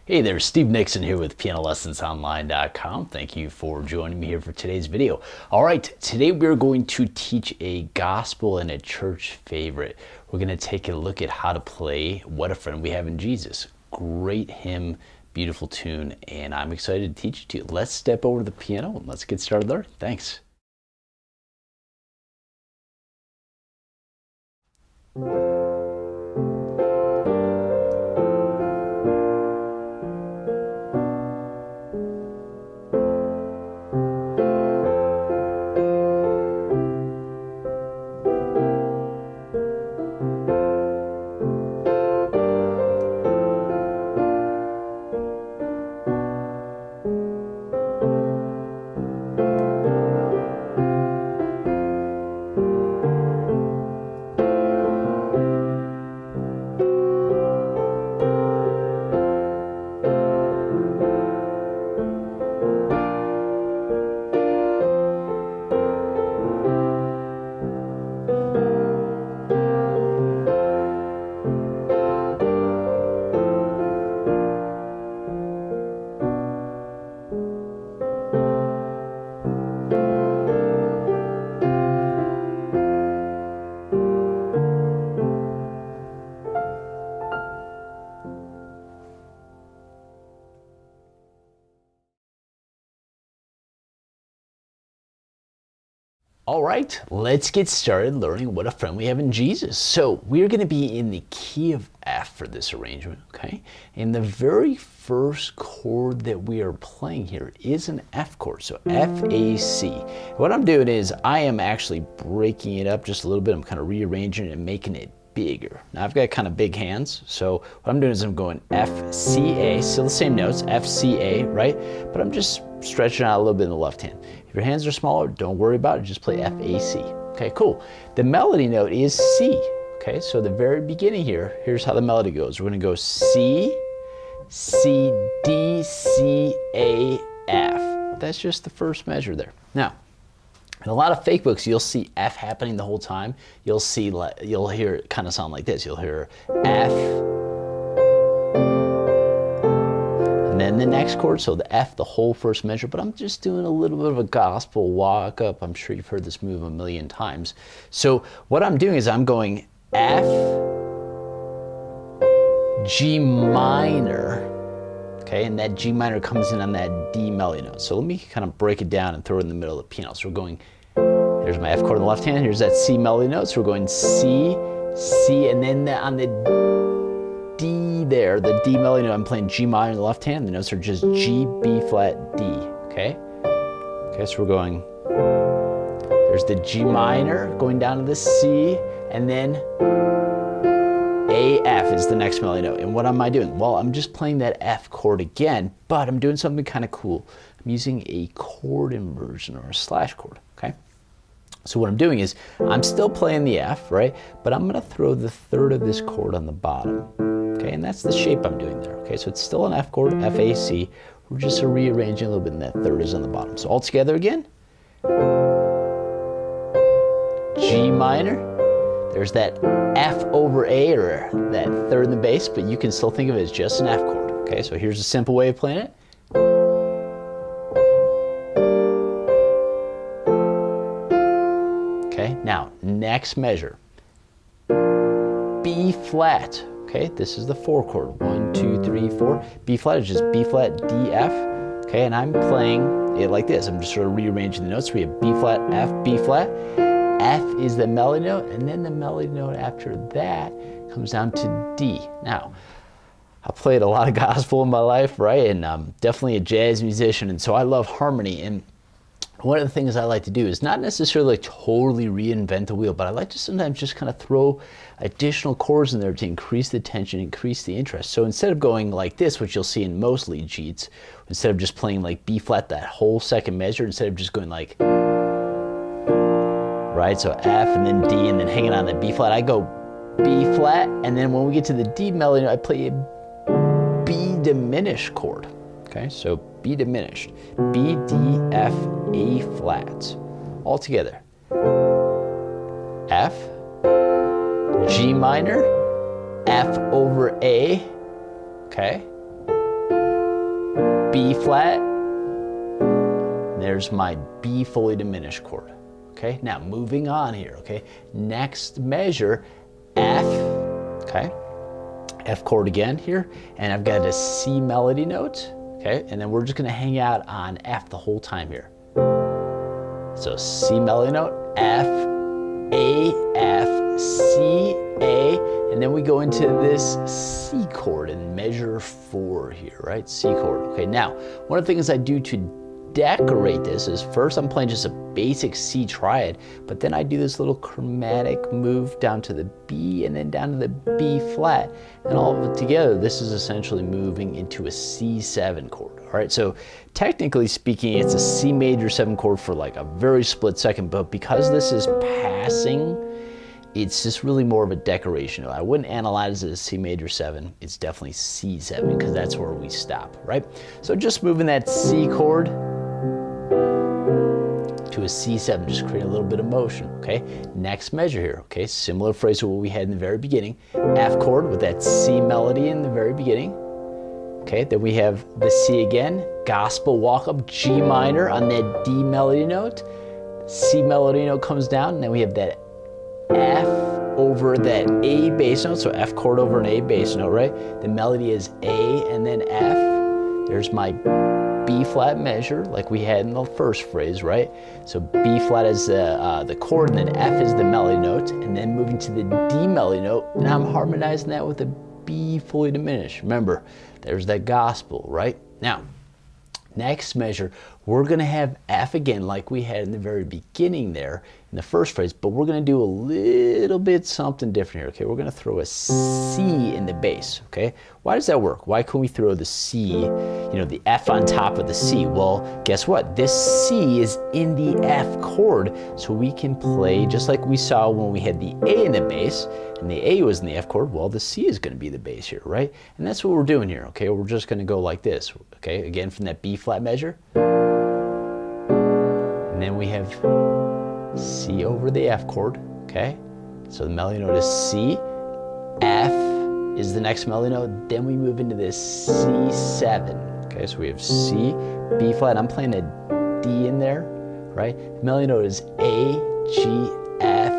Hey there, Steve Nixon here with PianoLessonsOnline.com. Thank you for joining me here for today's video. All right, today we're going to teach a gospel and a church favorite. We're going to take a look at how to play What a Friend We Have in Jesus. Great hymn, beautiful tune, and I'm excited to teach it to you. Let's step over to the piano and let's get started learning. Thanks. All right, let's get started learning what a friend we have in Jesus. So we're going to be in the key of F for this arrangement, okay? And the very first chord that we are playing here is an F chord, so F, A, C. What I'm doing is I am actually breaking it up just a little bit. I'm kind of rearranging it and making it bigger. Now I've got kind of big hands, so what I'm doing is I'm going F, C, A, still the same notes, F, C, A, right? But I'm just stretching out a little bit in the left hand. If your hands are smaller, don't worry about it, just play F, A, C. Okay, cool. The melody note is C. Okay, so the very beginning here, here's how the melody goes. We're gonna go C, C, D, C, A, F. That's just the first measure there. Now, in a lot of fake books, you'll see F happening the whole time. You'll hear it kind of sound like this. You'll hear F, and then the next chord, so the F, the whole first measure, but I'm just doing a little bit of a gospel walk up. I'm sure you've heard this move a million times. So what I'm doing is I'm going F, G minor, okay, and that G minor comes in on that D melody note. So let me kind of break it down and throw it in the middle of the piano. So we're going, here's my F chord on the left hand, here's that C melody note. So we're going C, C, and then on the D there, the D melody note, I'm playing G minor in the left hand. The notes are just G, B flat, D, okay? Okay, so we're going, there's the G minor going down to the C, and then A, F is the next melody note. And what am I doing? Well, I'm just playing that F chord again, but I'm doing something kind of cool. I'm using a chord inversion or a slash chord, okay? So what I'm doing is I'm still playing the F, right? But I'm gonna throw the third of this chord on the bottom, okay? And that's the shape I'm doing there, okay? So it's still an F chord, F, A, C. We're just rearranging a little bit and that third is on the bottom. So all together again. G minor. There's that F over A, or that third in the bass, but you can still think of it as just an F chord, okay? So here's a simple way of playing it. Okay, now, next measure. B flat, okay? This is the 4 chord. 1, 2, 3, 4. B flat is just B flat, D, F, okay? And I'm playing it like this. I'm just sort of rearranging the notes. We have B flat, F, B flat. F is the melody note, and then the melody note after that comes down to D. Now, I played a lot of gospel in my life, right? And I'm definitely a jazz musician, and so I love harmony. And one of the things I like to do is not necessarily totally reinvent the wheel, but I like to sometimes just kind of throw additional chords in there to increase the tension, increase the interest. So instead of going like this, which you'll see in most lead sheets, instead of just playing like B flat, that whole second measure, instead of just going like, right, so F and then D and then hanging on the B flat, I go B flat, and then when we get to the D melody, I play a B diminished chord. Okay, so B diminished, B, D, F, A flat, all together. F, G minor, F over A, okay? B flat, there's my B fully diminished chord. Okay, now moving on here, okay? Next measure, F, okay? F chord again here, and I've got a C melody note, okay? And then we're just gonna hang out on F the whole time here. So C melody note, F, A, F, C, A, and then we go into this C chord in measure 4 here, right? C chord. Okay, now, one of the things I do to decorate this is first I'm playing just a basic C triad, but then I do this little chromatic move down to the B and then down to the B flat, and all of it together, this is essentially moving into a C7 chord. All right, so technically speaking, it's a C major 7 chord for like a very split second, but because this is passing, it's just really more of a decoration. I wouldn't analyze it as C major 7. It's definitely C7 because that's where we stop, right? So just moving that C chord to a C7, just create a little bit of motion, okay? Next measure here, okay? Similar phrase to what we had in the very beginning. F chord with that C melody in the very beginning. Okay, then we have the C again, gospel walk up, G minor on that D melody note. C melody note comes down, and then we have that F over that A bass note, so F chord over an A bass note, right? The melody is A and then F. There's my B flat measure, like we had in the first phrase, right? So B flat is the chord, and then F is the melody note, and then moving to the D melody note, and I'm harmonizing that with a B fully diminished. Remember, there's that gospel, right? Now, next measure, we're gonna have F again like we had in the very beginning there in the first phrase, but we're gonna do a little bit something different here, okay? We're gonna throw a C in the bass, okay? Why does that work? Why can we throw the C, the F on top of the C? Well, guess what? This C is in the F chord, so we can play just like we saw when we had the A in the bass, and the A was in the F chord. Well, the C is gonna be the bass here, right? And that's what we're doing here, okay? We're just gonna go like this, okay? Again, from that B flat measure. And then we have C over the F chord, okay? So the melody note is C, F is the next melody note, then we move into this C7, okay? So we have C, B flat, I'm playing a D in there, right? The melody note is A, G, F,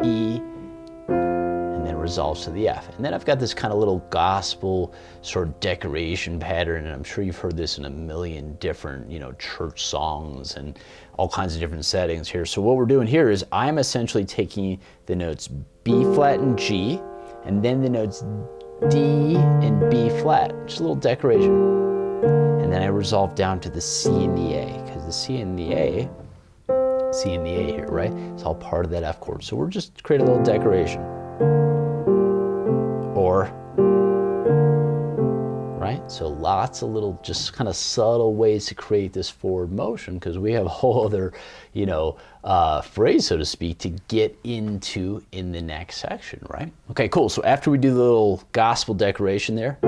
E, and then resolves to the F. And then I've got this kind of little gospel sort of decoration pattern, and I'm sure you've heard this in a million different, church songs and all kinds of different settings here. So what we're doing here is I'm essentially taking the notes B flat and G, and then the notes D and B flat, just a little decoration. And then I resolve down to the C and the A, because the C and the A here, right? It's all part of that F chord. So we're just creating a little decoration. Or, right? So lots of little, just kind of subtle ways to create this forward motion, because we have a whole other, phrase, so to speak, to get into in the next section, right? Okay, cool. So after we do the little gospel decoration there,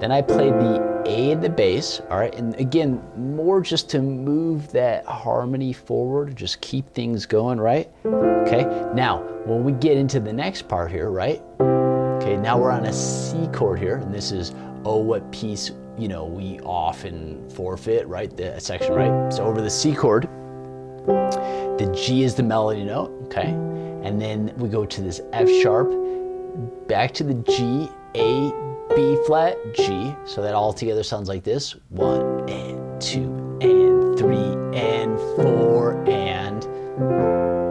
then I play the A in the bass, all right? And again, more just to move that harmony forward, just keep things going, right? Okay, now, when we get into the next part here, right? Okay, now we're on a C chord here, and this is, oh, what piece, we often forfeit, right? The section, right? So over the C chord, the G is the melody note, okay? And then we go to this F sharp, back to the G, A, B flat, G, so that all together sounds like this. 1 and 2 and 3 and 4 and,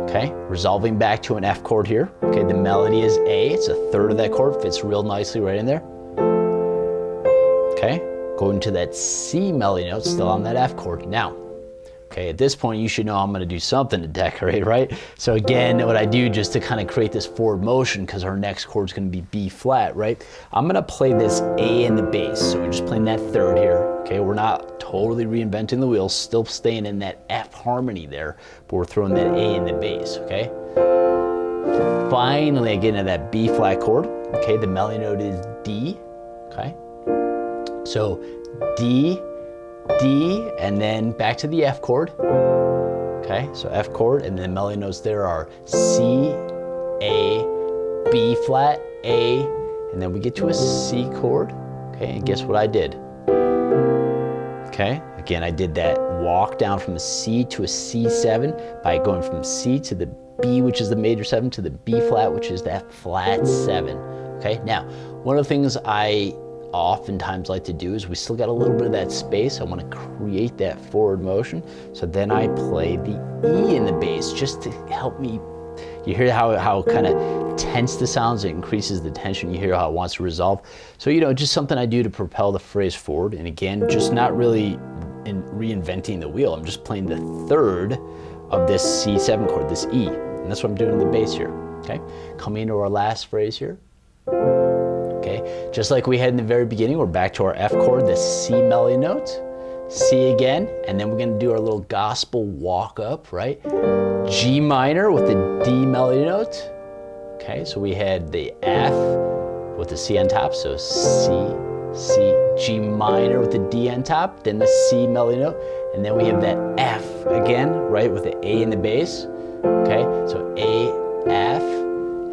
okay, resolving back to an F chord here. Okay, the melody is A, it's a third of that chord, fits real nicely right in there. Okay, going to that C melody note, still on that F chord. Now, okay, at this point you should know I'm gonna do something to decorate, right? So again, what I do just to kind of create this forward motion, because our next chord is gonna be B flat, right? I'm gonna play this A in the bass. So we're just playing that third here. Okay, we're not totally reinventing the wheel, still staying in that F harmony there, but we're throwing that A in the bass, okay? Finally, I get into that B flat chord. Okay, the melody note is D, okay? So D, D, and then back to the F chord. Okay, so F chord, and then melody notes there are C, A, B flat, A, and then we get to a C chord. Okay, and guess what I did? Okay, again, I did that walk down from a C to a C7 by going from C to the B, which is the major 7, to the B flat, which is that flat 7. Okay, now, one of the things I oftentimes like to do is we still got a little bit of that space. I want to create that forward motion. So then I play the E in the bass just to help me. You hear how kind of tense the sounds, it increases the tension. You hear how it wants to resolve. So, you know, just something I do to propel the phrase forward. And again, just not really reinventing the wheel. I'm just playing the third of this C7 chord, this E. And that's what I'm doing in the bass here, okay? Coming into our last phrase here. Okay, just like we had in the very beginning, we're back to our F chord, the C melody note, C again, and then we're going to do our little gospel walk up, right? G minor with the D melody note. Okay, so we had the F with the C on top, so C, C, G minor with the D on top, then the C melody note, and then we have that F again, right, with the A in the bass. Okay, so A, F,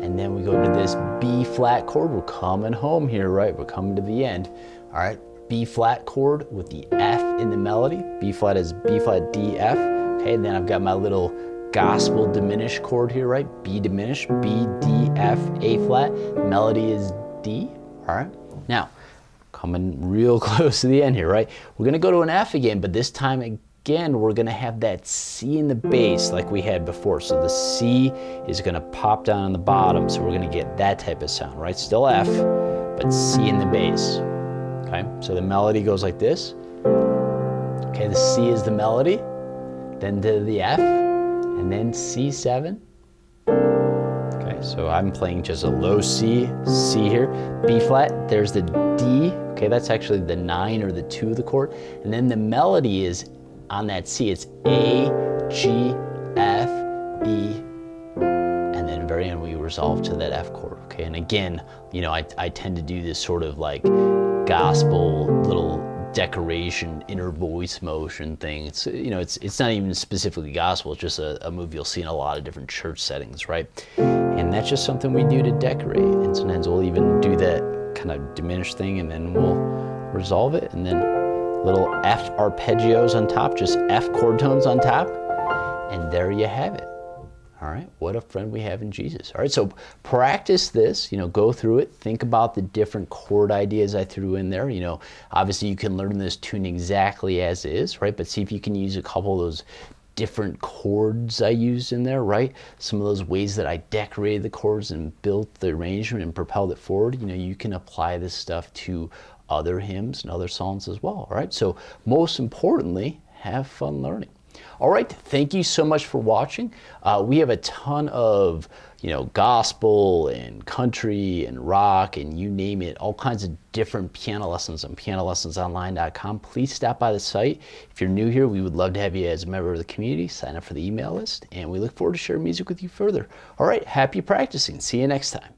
and then we go to this B flat chord. We're coming home here, right? We're coming to the end. All right, B flat chord with the F in the melody. B flat is B flat, D, F. Okay, and then I've got my little gospel diminished chord here, right? B diminished, B, D, F, A flat. Melody is D. All right, now coming real close to the end here, right? We're gonna go to an F again, but this time again, we're gonna have that C in the bass like we had before. So the C is gonna pop down on the bottom. So we're gonna get that type of sound, right? Still F, but C in the bass, okay? So the melody goes like this. Okay, the C is the melody, then to the F, and then C7. Okay, so I'm playing just a low C, C here, B flat, there's the D. Okay, that's actually the 9 or the 2 of the chord. And then the melody is on that C, it's A, G, F, E, and then very end we resolve to that F chord, okay? And again, you know, I tend to do this sort of like gospel little decoration, inner voice motion thing. It's, you know, it's not even specifically gospel, it's just a move you'll see in a lot of different church settings, right? And that's just something we do to decorate. And sometimes we'll even do that kind of diminished thing and then we'll resolve it, and then little F arpeggios on top, just F chord tones on top, and there you have it. All right, what a friend we have in Jesus. All right, so practice this, you know, go through it, think about the different chord ideas I threw in there. You know, obviously you can learn this tune exactly as is, right? But see if you can use a couple of those different chords I used in there, right? Some of those ways that I decorated the chords and built the arrangement and propelled it forward. You know, you can apply this stuff to other hymns and other songs as well. All right, so most importantly, have fun learning. All right, thank you so much for watching. We have a ton of, you know, gospel and country and rock and you name it, all kinds of different piano lessons on PianoLessonsOnline.com. Please stop by the site. If you're new here, we would love to have you as a member of the community. Sign up for the email list, and we look forward to sharing music with you further. All right, happy practicing. See you next time.